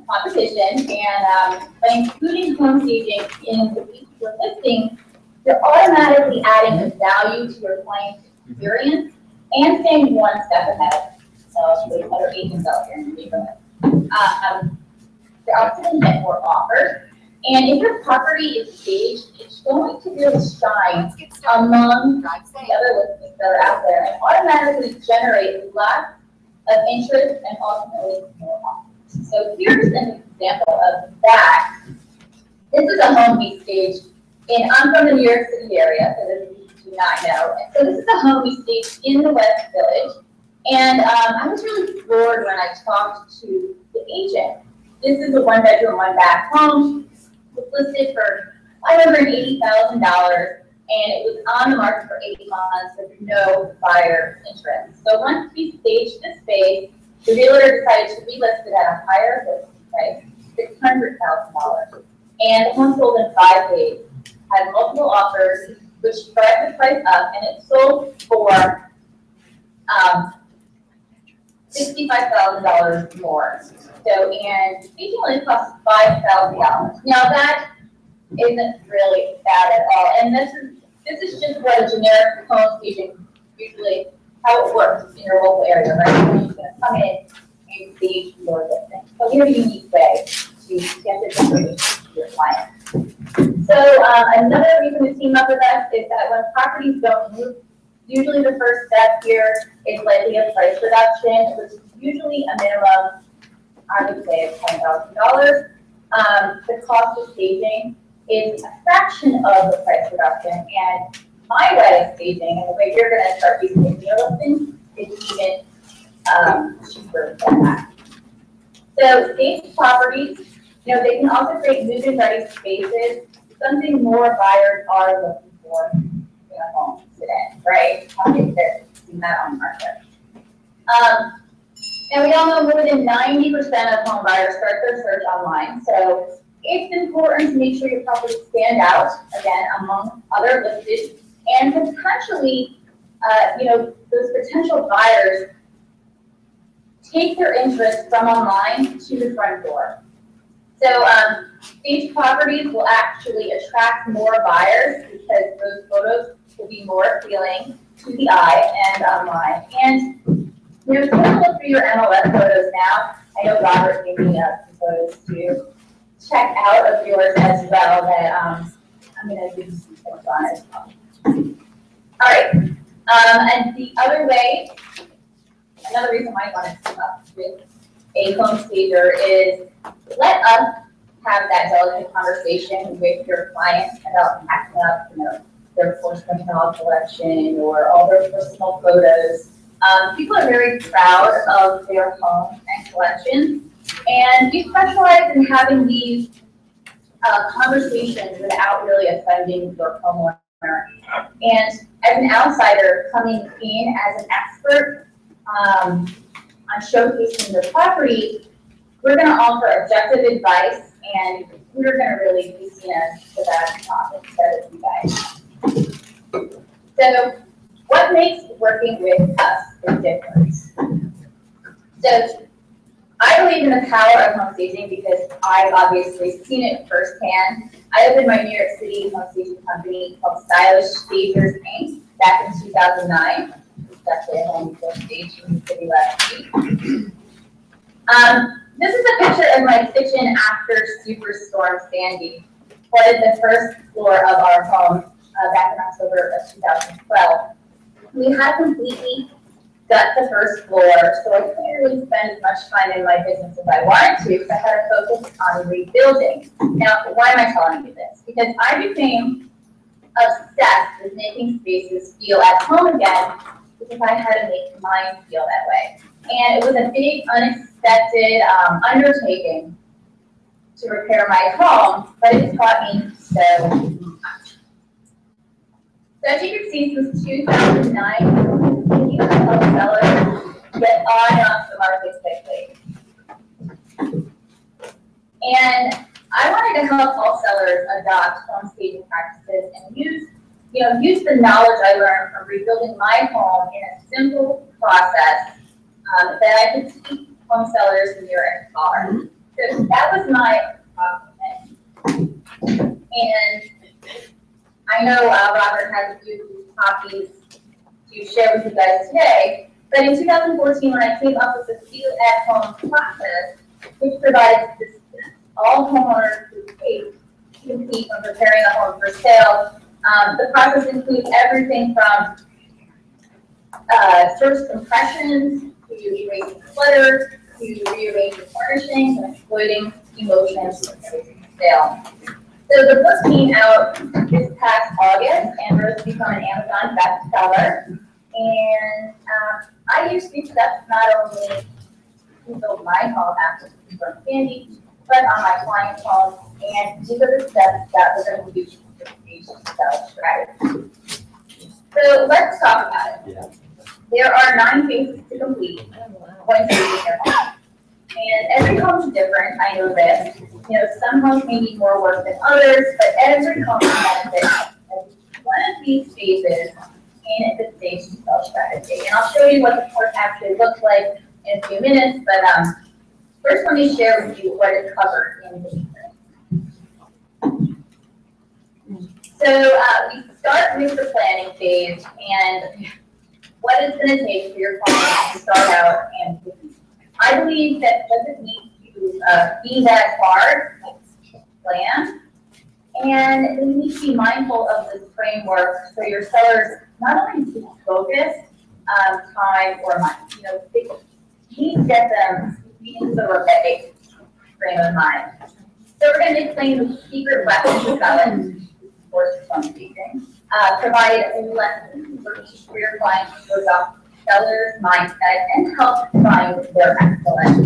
competition. And by including home staging in the your listing, you're automatically adding the value to your client's experience and staying one step ahead. So the other agents out here in the neighborhood. You're also going to get more offers. And if your property is staged, it's going to really shine among the other listings that are out there and automatically generate lots of interest and ultimately more offers. So here's an example of that. This is a home we staged I'm from the New York City area, so those of you who do not know. So this is a home we staged in the West Village. And I was really floored when I talked to the agent. This is a 1-bedroom, 1-bath home. It was listed for $580,000, and it was on the market for 8 months with no buyer interest. So once we staged this space, the realtor decided to relist it at a higher listing price, $600,000. And the home sold in 5 days, had multiple offers, which drive the price up, and it sold for $65,000 more. So, and staging only costs $5,000. Now that isn't really bad at all. And this is just what a generic home staging usually how it works in your local area, right? You're just going to come in and stage your listing. but we have a unique way to get this information to your client. So another reason to team up with us is that when properties don't move, usually the first step here is likely a price reduction, which is usually a minimum, I would say, of $10,000. The cost of staging is a fraction of the price reduction, and my way of staging and the way you're going to start using video listings is even cheaper than that. So staged properties, they can also create move-in ready spaces, something more buyers are looking for in a home today, right? They're seeing that on the market. And we all know more than 90% of home buyers start their search online. So it's important to make sure your properties stand out, again, among other listed, and potentially, those potential buyers take their interest from online to the front door. So these properties will actually attract more buyers because those photos will be more appealing to the eye and online. And take a look through your MLS photos now. I know Robert gave me some photos to check out of yours as well that I'm going to do some things on as well. All right. And the other way, another reason why I want to come up with a home stager is let us have that delicate conversation with your clients about packing up, their Fortune collection or all their personal photos. People are very proud of their homes and collections, and we specialize in having these conversations without really offending your homeowner. And as an outsider coming in as an expert on showcasing the property, we're going to offer objective advice, and we're going to really be seen as the best top instead of you guys. So what makes working with us a difference? So I believe in the power of home staging because I've obviously seen it firsthand. I opened my New York City home staging company called Stylish Stagers Inc. back in 2009. It's actually a home stage in the city last week. This is a picture of my kitchen after Superstorm Sandy. Flooded the first floor of our home back in October of 2012. We had completely gut the first floor, so I couldn't really spend as much time in my business as I wanted to because I had to focus on rebuilding. Now, why am I telling you this? Because I became obsessed with making spaces feel at home again because I had to make mine feel that way. And it was a big, unexpected undertaking to repair my home, but it taught me so much. So as you can see, since 2009, you can help sellers get on and off the market quickly. And I wanted to help all sellers adopt home staging practices and use the knowledge I learned from rebuilding my home in a simple process that I could teach home sellers near and far. So that was my compliment. And I know Robert has a few copies to share with you guys today, but in 2014, when I came up with the Feel at Home process, which provides all homeowners who complete when preparing a home for sale, the process includes everything from first impressions to erasing clutter to rearranging furnishings and exploiting emotions for sale. So the book came out this past August and rose to become an Amazon bestseller. And I use these steps not only to build my home after Superstorm Sandy, but on my client's home. And these are the steps that we're going to use to stage sell strategy. So let's talk about it. Yeah. There are 9 phases to complete when staging your home. And every home is different, I know this. Some homes may need more work than others, but every home benefits one of these phases in the stage to sell strategy. And I'll show you what the course actually looks like in a few minutes, but first let me share with you what is covered in the So we start with the planning phase and what it's going to take for your client to start out and I believe that doesn't need to be that hard plan. And then you need to be mindful of this framework so your sellers not only keep focused, time or money. You know, you need to get them into the right frame of mind. So we're going to explain the secret weapons of selling, of course, some speaking. Provide lessons for your clients to adopt seller's mindset and help find their excellence.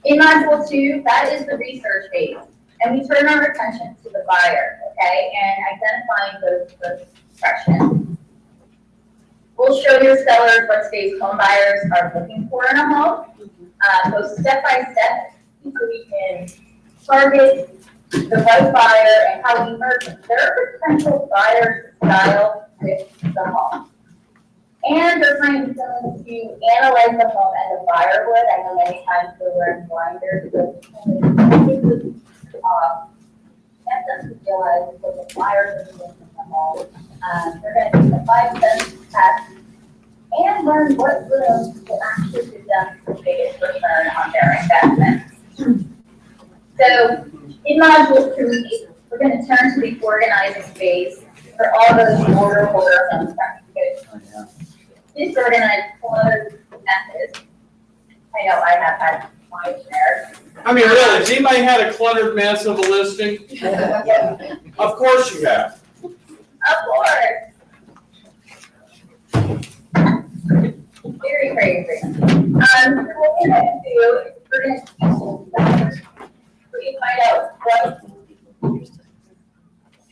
In module 2, that is the research phase. And we turn our attention to the buyer, okay, and identifying those questions. We'll show your sellers what today's home buyers are looking for in a home. Go step by step so we can target the right buyer and how we merge their potential buyer's style with the home. And they're trying to analyze the home as a buyer would. I know many times we're wearing blinders, but get them to realize what the buyers are doing in the home. They're going to take the 5-step test and learn what rooms will actually give them the biggest return on their investment. So in module 3, we're going to turn to the organizing phase for all those order holder homes. Disorganized cluttered methods. I know I have had my share. I mean, really, has anybody had a cluttered mess of a listing? Of course you have. Of course. Very crazy. What we're going to do is we're going to find out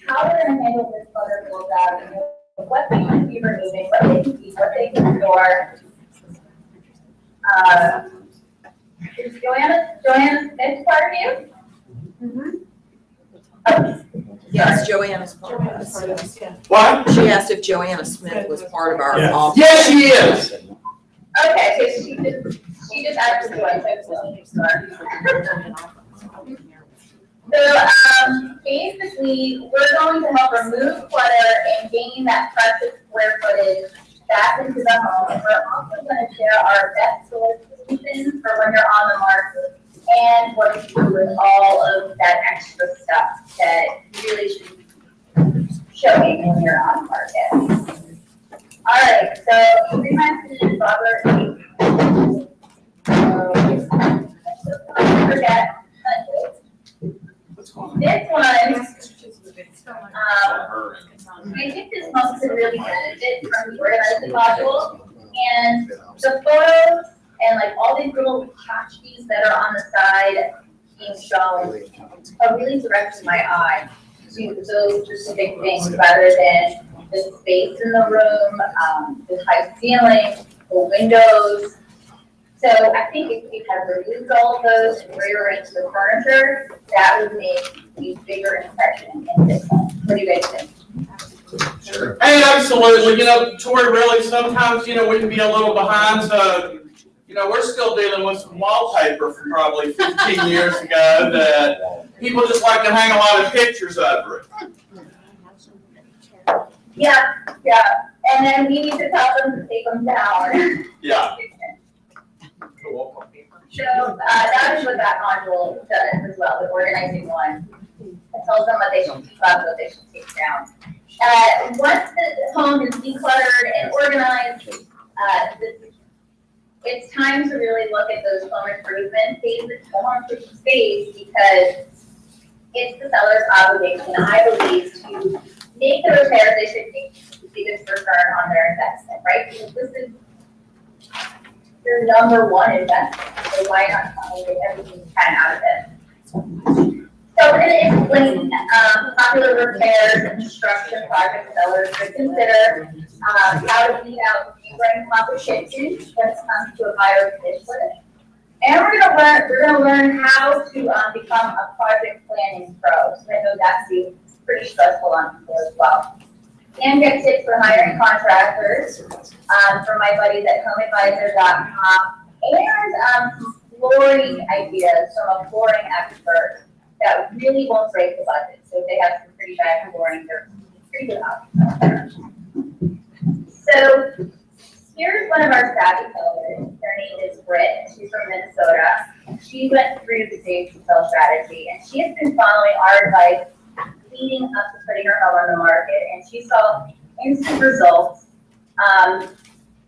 how they're going to handle this clutter build-up, what they can be removing, what they can keep, what they can store. Is Joanna Smith part of you? Mm-hmm. Oh. Yes, Joanna's part of us. What? She asked if Joanna Smith was part of our office. Yes, she is. Okay, so she just asked to join. So basically, we're going to help remove clutter and gain that precious square footage back into the home. And we're also going to share our best solutions for when you're on the market and what to do with all of that extra stuff that really should be showing when you're on the market. All right, so remind Robert. Forget. This one, I think this one could really benefit from the organizing module. And the photos and like all these little tchotchkes that are on the side being shown are really directing my eye to those specific things rather than the space in the room, the high ceiling, the windows. So I think if we had removed all of those and rearranged the furniture, that would make a bigger impression in this home. What do you guys think? Sure. Hey, absolutely. You know, Tori, really, sometimes, you know, we can be a little behind. So, you know, we're still dealing with some wallpaper from probably 15 years ago that people just like to hang a lot of pictures over it. Yeah. And then we need to tell them to take them down. Yeah. So that is what that module does as well, the organizing one. It tells them what they should keep up, what they should take down. Once the home is decluttered and organized, it's time to really look at those home improvement phase because it's the seller's obligation, I believe, to make the repairs they should make the biggest return on their investment, right? Because this is your number one investment, so why not try to get everything you can out of it? So we're going to explain popular repairs and construction project sellers to consider, how to beat out neighboring competition when it comes to a buyer pitch list. And we're going to learn how to become a project planning pro. So I know that's pretty stressful on people as well. And get tips for hiring contractors from my buddies at HomeAdvisor.com, and flooring ideas from a flooring expert that really won't break the budget. So if they have some pretty bad flooring, they're pretty good options. So here's one of our savvy sellers. Her name is Britt. She's from Minnesota. She went through the Save to Sell strategy, and she has been following our advice leading up to putting her home on the market, and she saw instant results.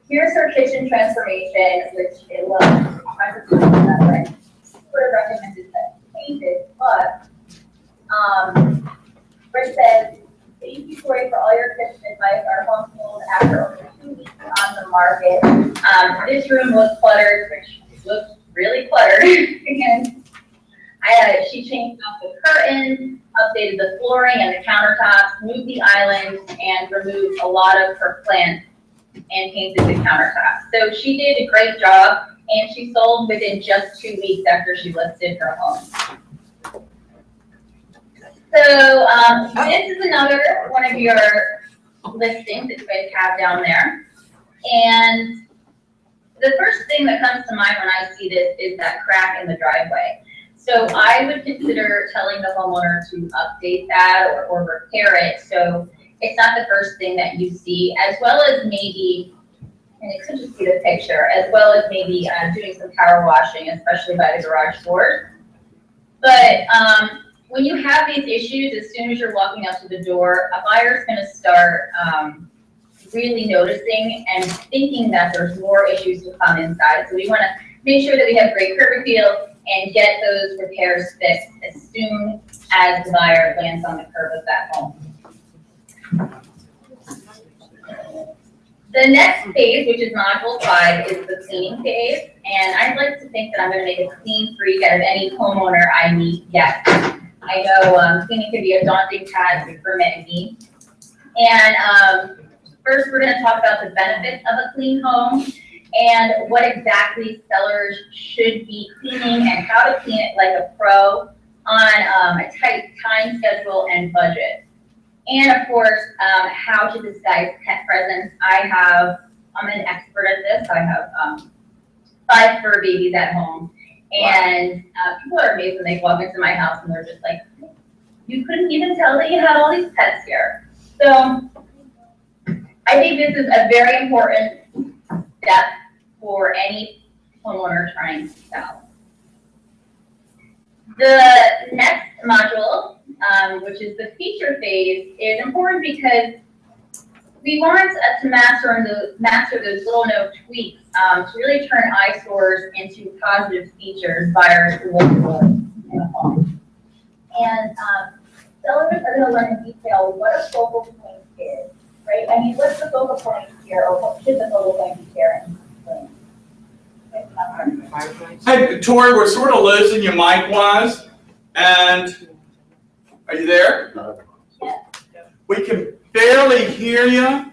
Here's her kitchen transformation, which it looks, I would have recommended that paint it, but Britt says, thank you, Tori, for all your tips and advice. Our home sold after over 2 weeks on the market. This room was cluttered, which looked really cluttered. And she changed out the curtains, updated the flooring and the countertops, moved the island, and removed a lot of her plants and painted the countertops. So she did a great job, and she sold within just 2 weeks after she listed her home. So this is another one of your listings that you guys have down there. And the first thing that comes to mind when I see this is that crack in the driveway. So I would consider telling the homeowner to update that or repair it, so it's not the first thing that you see, as well as maybe, and you could just see the picture, as well as maybe doing some power washing, especially by the garage doors. But when you have these issues, as soon as you're walking up to the door, a buyer's going to start really noticing and thinking that there's more issues to come inside. So we want to make sure that we have great curb appeal and get those repairs fixed as soon as the buyer lands on the curb of that home. The next phase, which is module 5, is the cleaning phase. And I'd like to think that I'm going to make a clean freak out of any homeowner I meet yet. I know cleaning can be a daunting task for many. And first, we're going to talk about the benefits of a clean home and what exactly sellers should be cleaning and how to clean it like a pro on a tight time schedule and budget. And of course, how to disguise pet presence. I'm an expert at this. I have 5 fur babies at home. And people are amazed when they walk into my house and they're just like, you couldn't even tell that you had all these pets here. So I think this is a very important step for any homeowner trying to sell. The next module, which is the feature phase, is important because we want to master those little known tweaks to really turn eyesores into positive features buyers who look for in a home. And sellers are going to learn in detail what a focal point is, right? I mean, what's the focal point here, or what should the focal point be here? Hey, Tori, we're sort of losing you mic-wise, and are you there? Yeah. We can barely hear you,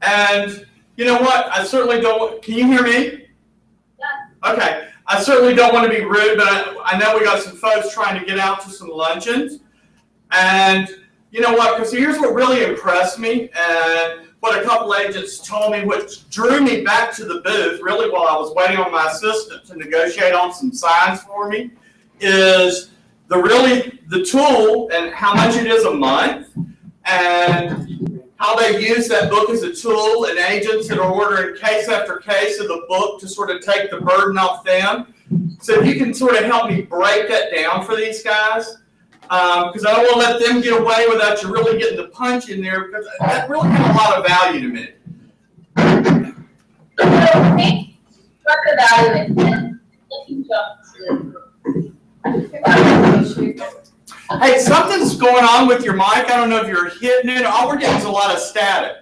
and you know what? I certainly don't. Can you hear me? Yeah. Okay. I certainly don't want to be rude, but I know we got some folks trying to get out to some luncheons, and you know what? Because here's what really impressed me, and what a couple agents told me, which drew me back to the booth, really while I was waiting on my assistant to negotiate on some signs for me, is the tool and how much it is a month, and how they use that book as a tool, and agents that are ordering case after case of the book to sort of take the burden off them. So if you can sort of help me break that down for these guys, because I don't want to let them get away without you really getting the punch in there, because that really had a lot of value to me. So, make struck the value and looking to Hey, something's going on with your mic. I don't know if you're hitting it. All we're getting is a lot of static.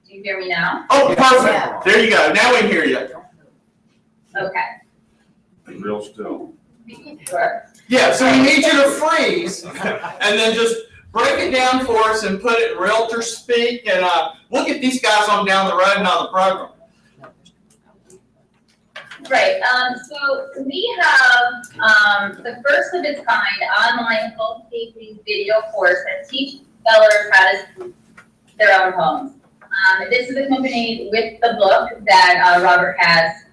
Do you hear me now? Oh, perfect. Yeah. There you go. Now we hear you. Okay. Real still. Sure. Yeah, so we need you to freeze and then just break it down for us and put it in realtor speak, and we'll get these guys on down the road and on the program. Right. So we have the first of its kind online home staging video course that teaches sellers how to stage their own homes. This is accompanied with the book that Robert has.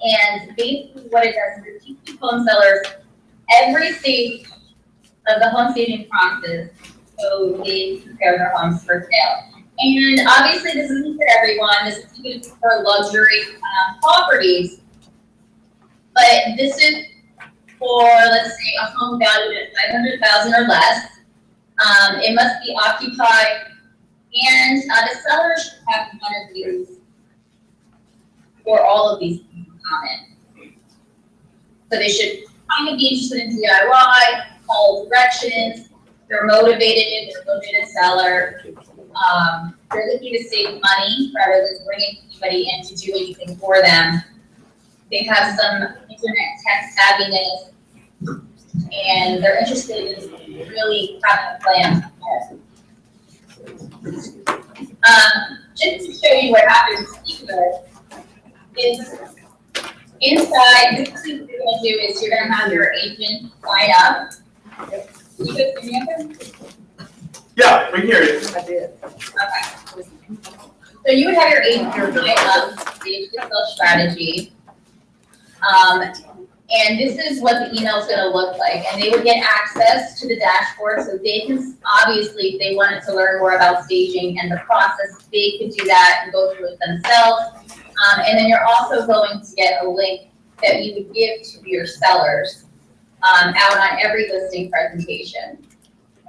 And basically what it does is it teaches home sellers every stage of the home staging process so they prepare their homes for sale. And obviously, this isn't for everyone. This is good for luxury properties. But this is for, let's say, a home valued at $500,000 or less. It must be occupied, and the seller should have one of these, or all of these in common. So they should kind of be interested in DIY, follow directions. They're motivated, they're a motivated seller. They're looking to save money rather than bringing anybody in to do anything for them. They have some internet tech savviness, and they're interested in really having a plan. Just to show you what happens here is inside, this is what you're going to do is you're going to have your agent sign up. Can you guys hear me okay? Yeah, we hear you. I did. Okay. So you would have your agent sign up, the sales strategy. And this is what the email is going to look like. And they would get access to the dashboard so they can, obviously, if they wanted to learn more about staging and the process, they could do that and go through it themselves. And then you're also going to get a link that you would give to your sellers out on every listing presentation.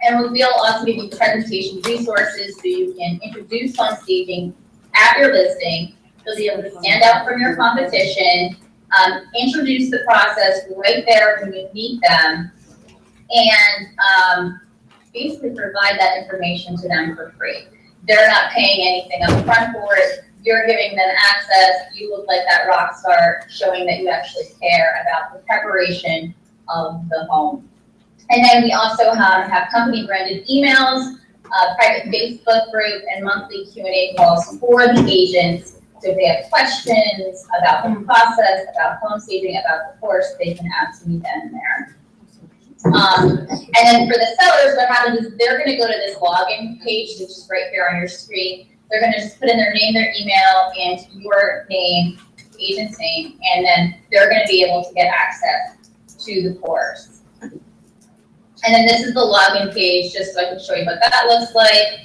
And we'll also give you presentation resources so you can introduce home staging at your listing. You'll be able to stand out from your competition, introduce the process right there when you meet them, and basically provide that information to them for free. They're not paying anything up front for it. You're giving them access. You look like that rock star, showing that you actually care about the preparation of the home. And then we also have company branded emails, private Facebook group, and monthly Q&A calls for the agents. So if they have questions about the process, about home staging, about the course, they can ask me then and there. And then for the sellers, what happens is they're going to go to this login page, which is right here on your screen. They're going to just put in their name, their email, and your name, agent's name, and then they're going to be able to get access to the course. And then this is the login page, just so I can show you what that looks like.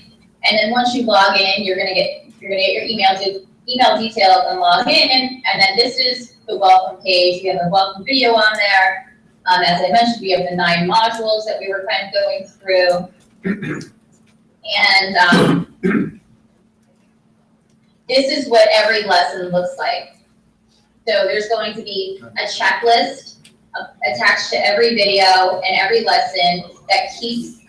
And then once you log in, you're going to get your email details and log in. And then this is the welcome page. We have a welcome video on there. As I mentioned, we have the 9 modules that we were kind of going through. And this is what every lesson looks like. So there's going to be a checklist attached to every video and every lesson that keeps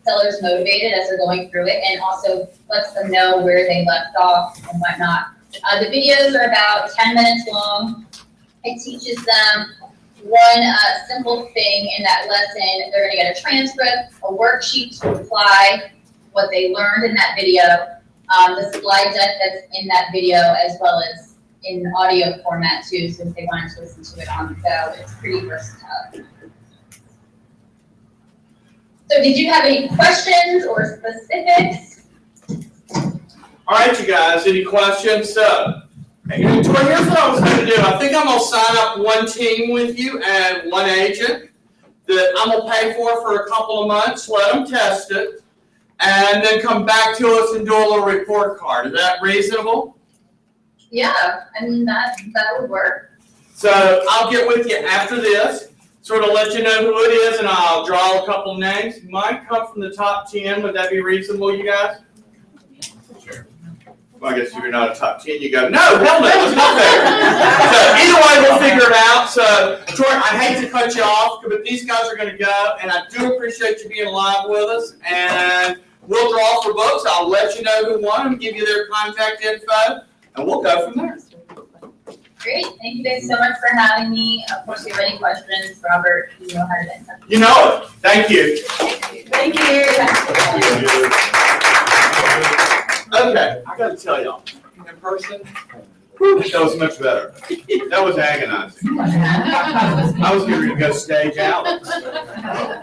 sellers motivated as they're going through it, and also lets them know where they left off and whatnot. The videos are about 10 minutes long. It teaches them one simple thing in that lesson. They're going to get a transcript, a worksheet to apply what they learned in that video, the slide deck that's in that video, as well as in audio format too, so if they wanted to listen to it on the go, it's pretty versatile. So did you have any questions or specifics? All right, you guys, any questions? So, here's what I was going to do. I think I'm going to sign up one team with you and one agent that I'm going to pay for a couple of months, let them test it, and then come back to us and do a little report card. Is that reasonable? Yeah, I mean, that would work. So I'll get with you after this, sort of let you know who it is, and I'll draw a couple names. Might come from the top 10. Would that be reasonable, you guys? Sure. Well, I guess if you're not a top 10, you go, no, hell no, it's not there. So either way, we'll figure it out. So, Troy, I hate to cut you off, but these guys are going to go, and I do appreciate you being live with us. And we'll draw for books. I'll let you know who won and give you their contact info, and we'll go from there. Great. Thank you guys so much for having me. Of course, if you have any questions, Robert, you know how to get in touch. You know it. Thank you. Thank you. Okay, I got to tell y'all, in person, that was much better. That was agonizing. I was going to go stage out. All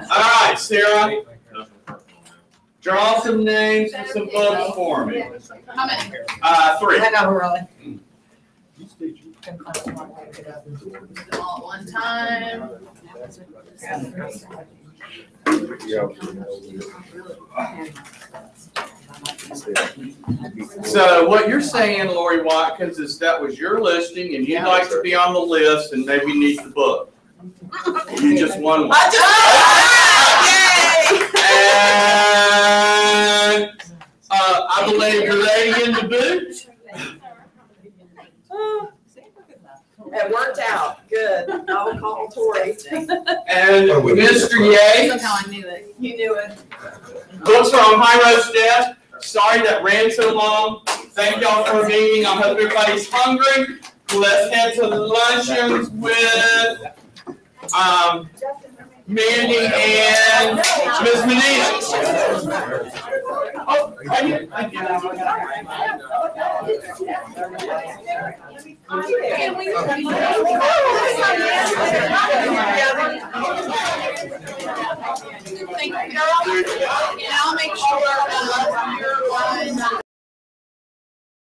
right, Sarah, draw some names and some books for me. How many? 3. I know, really. All at one time. So what you're saying, Lori Watkins, is that was your listing and you'd like to be on the list and maybe need the book. You just won one. And I believe the lady in the booth. It worked out, good. I'll call Tori. And Mr. Yates. Somehow I knew it. You knew it. Books are on High Road's desk. Sorry that ran so long. Thank y'all for being. I hope everybody's hungry. Let's head to the luncheons with Mandy and Ms. Manita. Oh, are you? Thank you. And I'll make sure you're on